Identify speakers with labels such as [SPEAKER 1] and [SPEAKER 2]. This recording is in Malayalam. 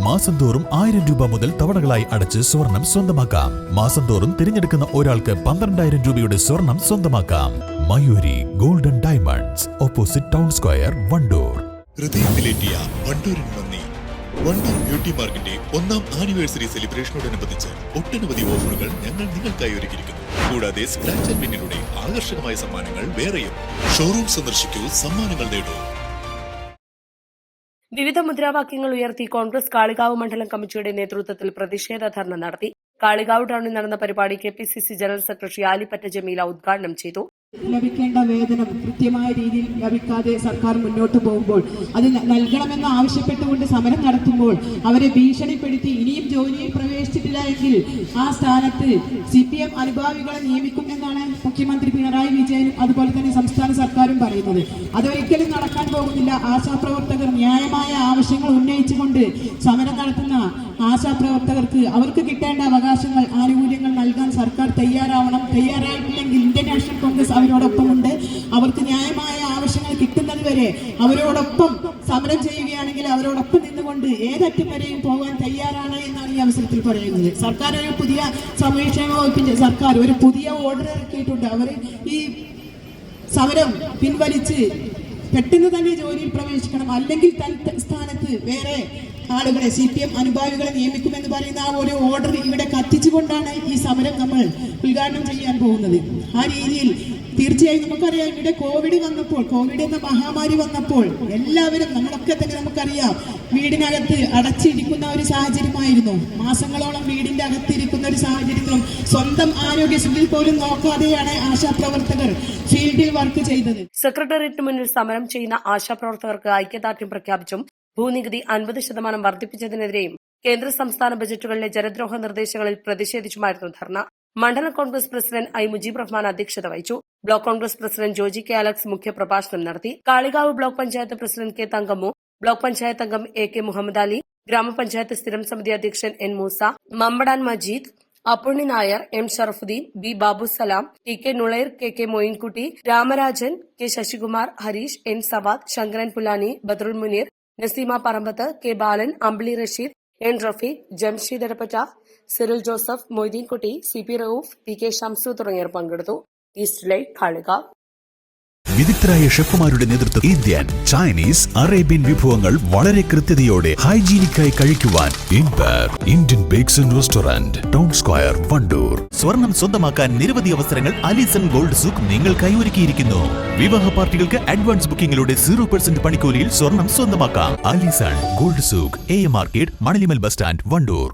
[SPEAKER 1] മാസം തോറും 1000 രൂപ മുതൽ തവണകളായി അടച്ച് സ്വർണം സ്വന്തമാക്കാം. മാസം തോറും തിരഞ്ഞെടുക്കുന്ന ഒരാൾക്ക് 12,000 രൂപയുടെ സ്വർണം സ്വന്തമാക്കാം. Mayuri golden diamonds, opposite town square, Wandoor.
[SPEAKER 2] ഹൃദയത്തിലേറ്റിയ വണ്ടൂരിന് നന്ദി. വണ്ടൂർ ബ്യൂട്ടി പാർക്കിന്റെ 1ാം ആനിവേഴ്സറി സെലിബ്രേഷനോടനുബന്ധിച്ച് ഒട്ടനവധി ഓഫറുകൾ ഞങ്ങൾ നിങ്ങൾക്കായി ഒരുക്കിയിരിക്കുന്നു. കൂടാതെ സ്ക്രാച്ച് ആൻഡ് വിന്നിലൂടെ ആകർഷകമായ സമ്മാനങ്ങൾ വേറെയും. ഷോറൂം സന്ദർശിക്കൂ, സമ്മാനങ്ങൾ നേടൂ.
[SPEAKER 3] വിവിധ മുദ്രാവാക്യങ്ങൾ ഉയർത്തി കോൺഗ്രസ് കാളികാവ് മണ്ഡലം കമ്മിറ്റിയുടെ നേതൃത്വത്തിൽ പ്രതിഷേധ ധർണ നടത്തി. കാളികാവ് ടൗണിൽ നടന്ന പരിപാടി KPCC general secretary Alipatta Jameela ഉദ്ഘാടനം ചെയ്തു.
[SPEAKER 4] ലഭിക്കേണ്ട വേതനം കൃത്യമായ രീതിയിൽ ലഭിക്കാതെ സർക്കാർ മുന്നോട്ട് പോകുമ്പോൾ അത് നൽകണമെന്ന് ആവശ്യപ്പെട്ടുകൊണ്ട് സമരം നടത്തുമ്പോൾ അവരെ ഭീഷണിപ്പെടുത്തി ഇനിയും ജോലിയിൽ പ്രവേശിച്ചിട്ടില്ല എങ്കിൽ ആ സ്ഥാനത്ത് CPM അനുഭാവികളെ നിയമിക്കും എന്നാണ് മുഖ്യമന്ത്രി പിണറായി വിജയനും അതുപോലെ തന്നെ സംസ്ഥാന സർക്കാരും പറയുന്നത്. അതൊരിക്കലും നടക്കാൻ പോകുന്നില്ല. ആശാപ്രവർത്തകർ ന്യായമായ ആവശ്യങ്ങൾ ഉന്നയിച്ചുകൊണ്ട് സമരം നടത്തുന്ന ആശാപ്രവർത്തകർക്ക് അവർക്ക് കിട്ടേണ്ട അവകാശങ്ങൾ, ആനുകൂല്യങ്ങൾ നൽകാൻ സർക്കാർ തയ്യാറാവണം. തയ്യാറായിട്ടില്ലെങ്കിൽ ഇന്ത്യൻ നാഷണൽ കോൺഗ്രസ് അവരോടൊപ്പമുണ്ട്. അവർക്ക് ന്യായമായ ആവശ്യങ്ങൾ കിട്ടുന്നത് വരെ അവരോടൊപ്പം സമരം ചെയ്യുകയാണെങ്കിൽ അവരോടൊപ്പം നിന്നുകൊണ്ട് ഏതറ്റം വരെയും പോകാൻ തയ്യാറാണ് എന്നാണ് ഈ അവസരത്തിൽ പറയുന്നത്. സർക്കാർ ഒരു പുതിയ സാമൂഹ്യക്ഷേമ വകുപ്പിന്റെ സർക്കാർ ഒരു പുതിയ ഓർഡർ ഇറക്കിയിട്ടുണ്ട്. അവർ ഈ സമരം പിൻവലിച്ച് പെട്ടെന്ന് തന്നെ ജോലിയിൽ പ്രവേശിക്കണം, അല്ലെങ്കിൽ സ്ഥാനത്ത് വേറെ ആളുകളെ CPM അനുഭാവികളെ നിയമിക്കുമെന്ന് പറയുന്ന ആ ഒരു ഓർഡർ ഇവിടെ കത്തിച്ചുകൊണ്ടാണ് ഈ സമരം നമ്മൾ ഉദ്ഘാടനം ചെയ്യാൻ പോകുന്നത്. ആ രീതിയിൽ തീർച്ചയായും നമുക്കറിയാം, ഇവിടെ കോവിഡ് എന്ന മഹാമാരി വന്നപ്പോൾ എല്ലാവരും നമ്മളൊക്കെ തന്നെ നമുക്കറിയാം വീടിനകത്ത് അടച്ചിരിക്കുന്ന ഒരു സാഹചര്യമായിരുന്നു. മാസങ്ങളോളം വീടിന്റെ അകത്തിരിക്കുന്ന ഒരു സാഹചര്യത്തിലും സ്വന്തം ആരോഗ്യസ്ഥിതി പോലും നോക്കാതെയാണ് ആശാപ്രവർത്തകർ ഫീൽഡിൽ വർക്ക് ചെയ്തത്.
[SPEAKER 3] സെക്രട്ടേറിയറ്റിന് മുന്നിൽ സമരം ചെയ്യുന്ന ആശാപ്രവർത്തകർക്ക് ഐക്യദാർഢ്യം പ്രഖ്യാപിച്ചും ഭൂനികുതി 50% വർദ്ധിപ്പിച്ചതിനെതിരെയും കേന്ദ്ര സംസ്ഥാന ബജറ്റുകളിലെ ജനദ്രോഹ നിർദ്ദേശങ്ങളിൽ പ്രതിഷേധിച്ചുമായിരുന്നു ധർണ. മണ്ഡലം കോൺഗ്രസ് പ്രസിഡന്റ് I. മുജീബ് റഹ്മാൻ അധ്യക്ഷത വഹിച്ചു. Block Congress president Joji K. Alex മുഖ്യപ്രഭാഷണം നടത്തി. Kalikavu block panchayat president K. Thankammu, block panchayat അംഗം AK മുഹമ്മദ് അലി, ഗ്രാമപഞ്ചായത്ത് സ്ഥിരം സമിതി അധ്യക്ഷൻ N. Moosa, Mampadan Majeed, Appunni Nair, M. Sharafuddin, B. Babusalam, TK Nulair, KK Moinkutty, Ramarajan, K. Sasikumar, Harish, N. Savad, Sankaran Pulani, Badrul Muneer, Naseema Parambath, K. Balan, Ambili Rasheed, N. Rafeeq, Jamsheed Edappatta, Cyril Joseph, Moideenkutty, CP Rauf, PK Shamsu തുടങ്ങിയവർ പങ്കെടുത്തു. East light, Kalikavu.
[SPEAKER 1] വിദഗ്ധരായ ഷെഫുമാരുടെ നേതൃത്വം ഇന്ത്യൻ, ചൈനീസ്, അറേബ്യൻ വിഭവങ്ങൾ വളരെ കൃത്യതയോടെ ഹൈജീനിക്കായി കഴിക്കുവാൻ Indian bakes and restaurant, town square, Wandoor. സ്വർണം സ്വന്തമാക്കാൻ നിരവധി അവസരങ്ങൾ അലിസൺ ഗോൾഡ് സൂക്ക് നിങ്ങൾക്കായി ഒരുക്കിയിരിക്കുന്നു. വിവാഹ പാർട്ടികൾക്ക് അഡ്വാൻസ് ബുക്കിംഗിലൂടെ 0% പണിക്കൂലിയിൽ സ്വർണം സ്വന്തമാക്കാം. Alison gold souk, AM market, Manalimal bus stand, Wandoor.